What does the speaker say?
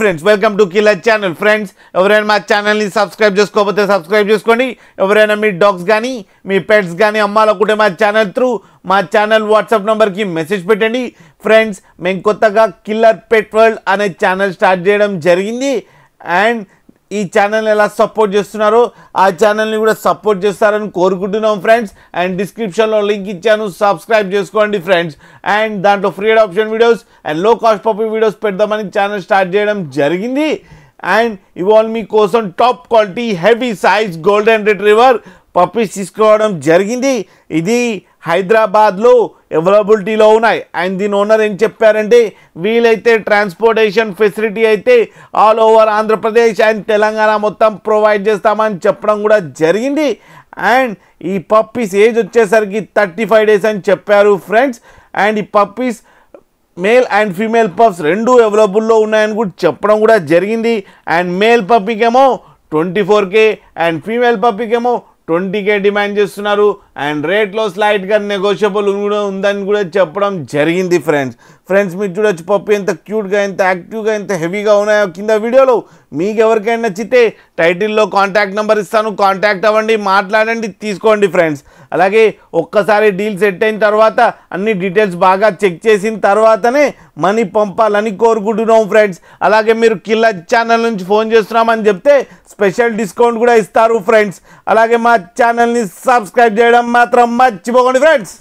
Friends welcome to killer channel. Friends ఎవరైనా మా ఛానల్ని సబ్స్క్రైబ్ చేసుకోకపోతే సబ్స్క్రైబ్ చేసుకోండి. ఎవరైనా మీ డాగ్స్ కానీ మీ పెట్స్ కానీ అమ్మాలనుకుంటే మా ఛానల్ త్రూ మా ఛానల్ వాట్సాప్ నెంబర్కి మెసేజ్ పెట్టండి. ఫ్రెండ్స్ మేము కొత్తగా కిల్లర్ పెట్ వరల్డ్ అనే ఛానల్ స్టార్ట్ చేయడం జరిగింది. అండ్ ఈ ఛానల్ని ఎలా సపోర్ట్ చేస్తున్నారో ఆ ఛానల్ని కూడా సపోర్ట్ చేస్తారని కోరుకుంటున్నాం ఫ్రెండ్స్. అండ్ డిస్క్రిప్షన్లో లింక్ ఇచ్చాను, సబ్స్క్రైబ్ చేసుకోండి ఫ్రెండ్స్. అండ్ దాంట్లో ఫ్రీ అడాప్షన్ వీడియోస్ అండ్ లో కాస్ట్ పప్పీ వీడియోస్ పెడదామని ఛానల్ స్టార్ట్ చేయడం జరిగింది. అండ్ ఇవాళ మీకోసం top quality heavy size golden retriever puppies తీసుకోవడం జరిగింది. ఇది హైదరాబాద్లో అవైలబిలిటీలో ఉన్నాయి. అండ్ దీని ఓనర్ ఏం చెప్పారంటే వీలైతే ట్రాన్స్పోర్టేషన్ ఫెసిలిటీ అయితే all over Andhra Pradesh and Telangana మొత్తం ప్రొవైడ్ చేస్తామని చెప్పడం కూడా జరిగింది. అండ్ ఈ పప్పీస్ ఏజ్ వచ్చేసరికి 35 days అని చెప్పారు ఫ్రెండ్స్. అండ్ ఈ puppies male and female pups రెండు అవైలబుల్లో ఉన్నాయని కూడా చెప్పడం కూడా జరిగింది. అండ్ మేల్ పప్పీకేమో 24K అండ్ ఫీమేల్ పప్పీకేమో 20K డిమాండ్ చేస్తున్నారు. అండ్ రేట్లో స్లైట్గా నెగోషియబుల్ కూడా ఉందని కూడా చెప్పడం జరిగింది ఫ్రెండ్స్ మీరు చూడొచ్చు పప్పి ఎంత క్యూట్గా, ఎంత యాక్టివ్గా, ఎంత హెవీగా ఉన్నాయో కింద వీడియోలో. మీకు ఎవరికైనా నచ్చితే టైటిల్లో కాంటాక్ట్ నెంబర్ ఇస్తాను, కాంటాక్ట్ అవ్వండి, మాట్లాడండి, తీసుకోండి ఫ్రెండ్స్. అలాగే ఒక్కసారి డీల్ సెట్ అయిన తర్వాత అన్ని డీటెయిల్స్ బాగా చెక్ చేసిన తర్వాతనే మనీ పంపాలని కోరుకుంటున్నాం ఫ్రెండ్స్. అలాగే మీరు కిల్లర్ ఛానల్ నుంచి ఫోన్ చేస్తున్నామని చెప్తే స్పెషల్ డిస్కౌంట్ కూడా ఇస్తారు ఫ్రెండ్స్. అలాగే మా ఛానల్ని సబ్స్క్రైబ్ చేయడం మాత్రం మర్చిపోకండి ఫ్రెండ్స్.